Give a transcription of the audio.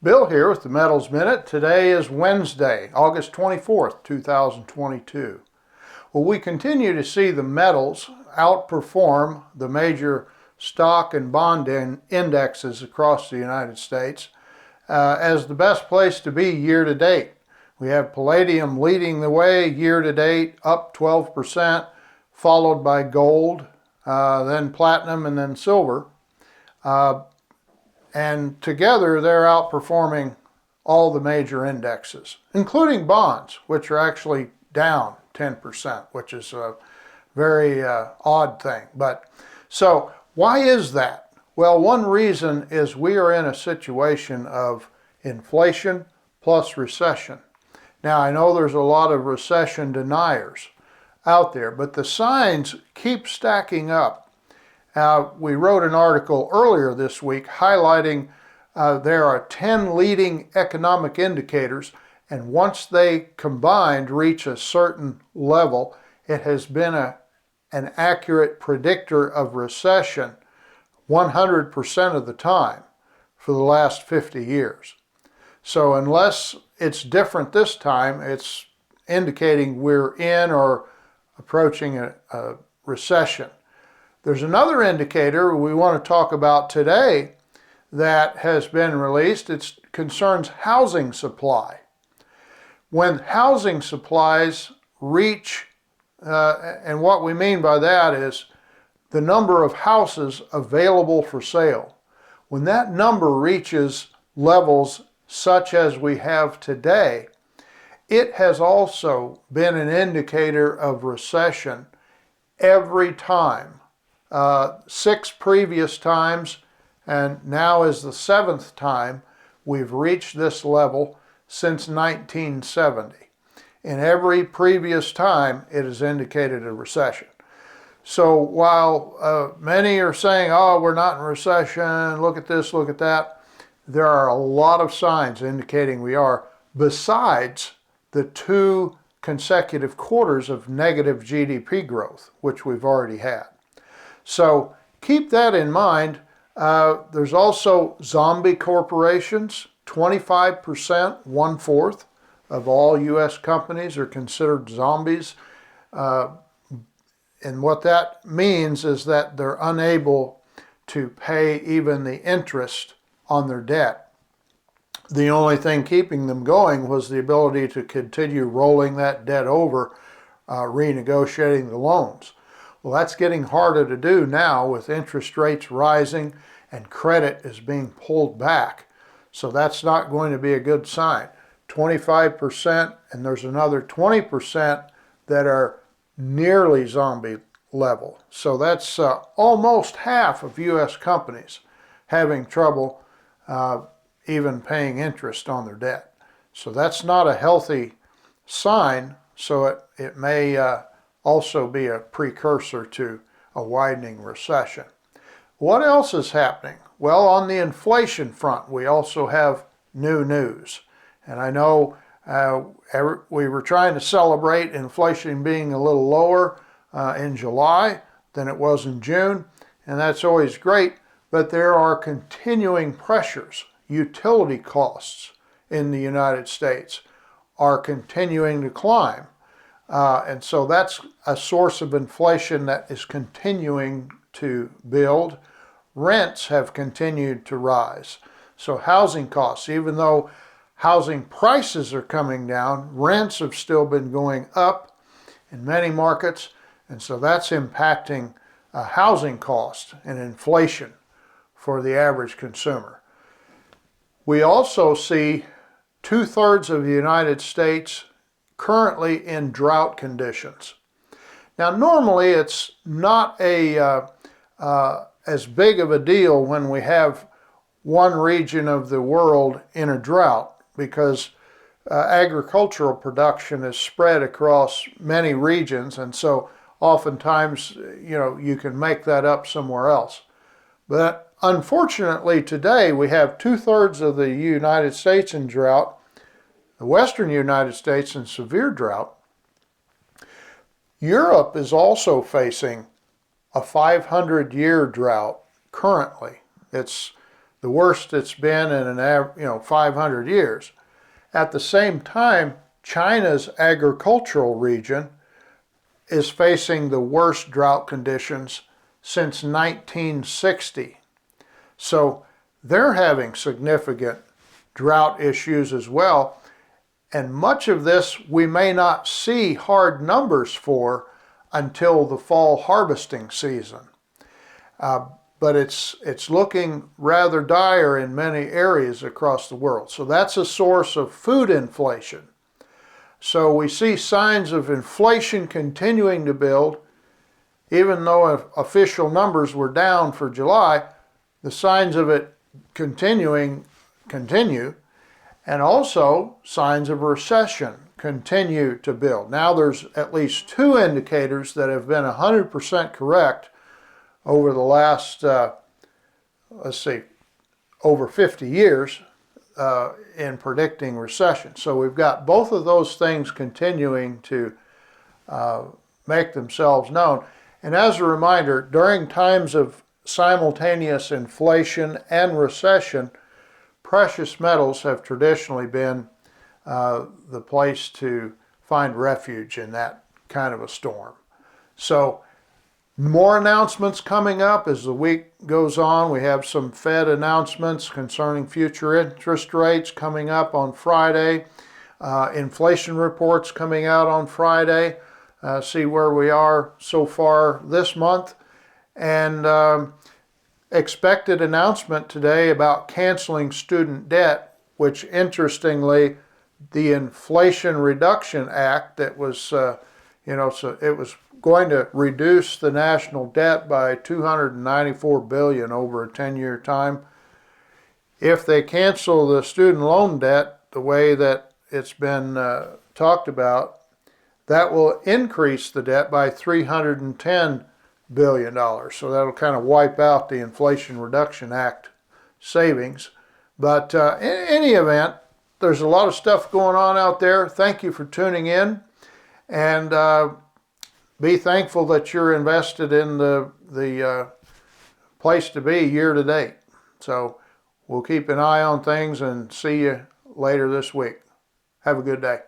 Bill here with the Metals Minute. Today is Wednesday, August 24th, 2022. Well, we continue to see the metals outperform the major stock and bond indexes across the United States as the best place to be year to date. We have Palladium leading the way year to date, up 12%, followed by gold, then platinum, and then silver. And together they're outperforming all the major indexes, including bonds, which are actually down 10%, which is a very odd thing. So why is that? Well, one reason is we are in a situation of inflation plus recession. Now, I know there's a lot of recession deniers out there, but the signs keep stacking up. We wrote an article earlier this week highlighting there are 10 leading economic indicators, and once they combined reach a certain level, it has been an accurate predictor of recession 100% of the time for the last 50 years. So unless it's different this time, it's indicating we're in or approaching a recession. There's another indicator we want to talk about today that has been released. It concerns housing supply. When housing supplies reach, and what we mean by that is the number of houses available for sale. When that number reaches levels such as we have today, it has also been an indicator of recession every time. 6 previous times, and now is the 7th time we've reached this level since 1970. In every previous time, it has indicated a recession. So while many are saying, oh, we're not in recession, look at this, look at that, there are a lot of signs indicating we are, besides the 2 consecutive quarters of negative GDP growth, which we've already had. So keep that in mind. There's also zombie corporations. 25%, 1/4 of all U.S. companies are considered zombies. And what that means is that they're unable to pay even the interest on their debt. The only thing keeping them going was the ability to continue rolling that debt over, renegotiating the loans. Well, that's getting harder to do now with interest rates rising and credit is being pulled back. So that's not going to be a good sign. 25%, and there's another 20% that are nearly zombie level. So that's almost half of U.S. companies having trouble even paying interest on their debt. So that's not a healthy sign, so it may also be a precursor to a widening recession. What else is happening? Well, on the inflation front, we also have new news. And I know we were trying to celebrate inflation being a little lower in July than it was in June, and that's always great, but there are continuing pressures. Utility costs in the United States are continuing to climb. And so that's a source of inflation that is continuing to build. Rents have continued to rise. So housing costs, even though housing prices are coming down, rents have still been going up in many markets. And so that's impacting housing costs and inflation for the average consumer. We also see 2/3 of the United States currently in drought conditions. Now, normally it's not as big of a deal when we have one region of the world in a drought because agricultural production is spread across many regions, and so oftentimes, you can make that up somewhere else. But unfortunately today we have 2/3 of the United States in drought, the western United States in severe drought. Europe is also facing a 500-year drought currently. It's the worst it's been in 500 years. At the same time, China's agricultural region is facing the worst drought conditions since 1960. So they're having significant drought issues as well. And much of this we may not see hard numbers for until the fall harvesting season. But it's looking rather dire in many areas across the world. So that's a source of food inflation. So we see signs of inflation continuing to build. Even though official numbers were down for July, the signs of it continue. And also signs of recession continue to build. Now there's at least 2 indicators that have been 100% correct over the last, over 50 years in predicting recession. So we've got both of those things continuing to make themselves known. And as a reminder, during times of simultaneous inflation and recession, precious metals have traditionally been the place to find refuge in that kind of a storm. So more announcements coming up as the week goes on. We have some Fed announcements concerning future interest rates coming up on Friday. Inflation reports coming out on Friday. See where we are so far this month. And expected announcement today about canceling student debt, which interestingly, the Inflation Reduction Act that was, so it was going to reduce the national debt by $294 billion over a 10-year time. If they cancel the student loan debt the way that it's been talked about, that will increase the debt by $310 billion. So that'll kind of wipe out the Inflation Reduction Act savings. But in any event, there's a lot of stuff going on out there. Thank you for tuning in. And be thankful that you're invested in the place to be year to date. So we'll keep an eye on things and see you later this week. Have a good day.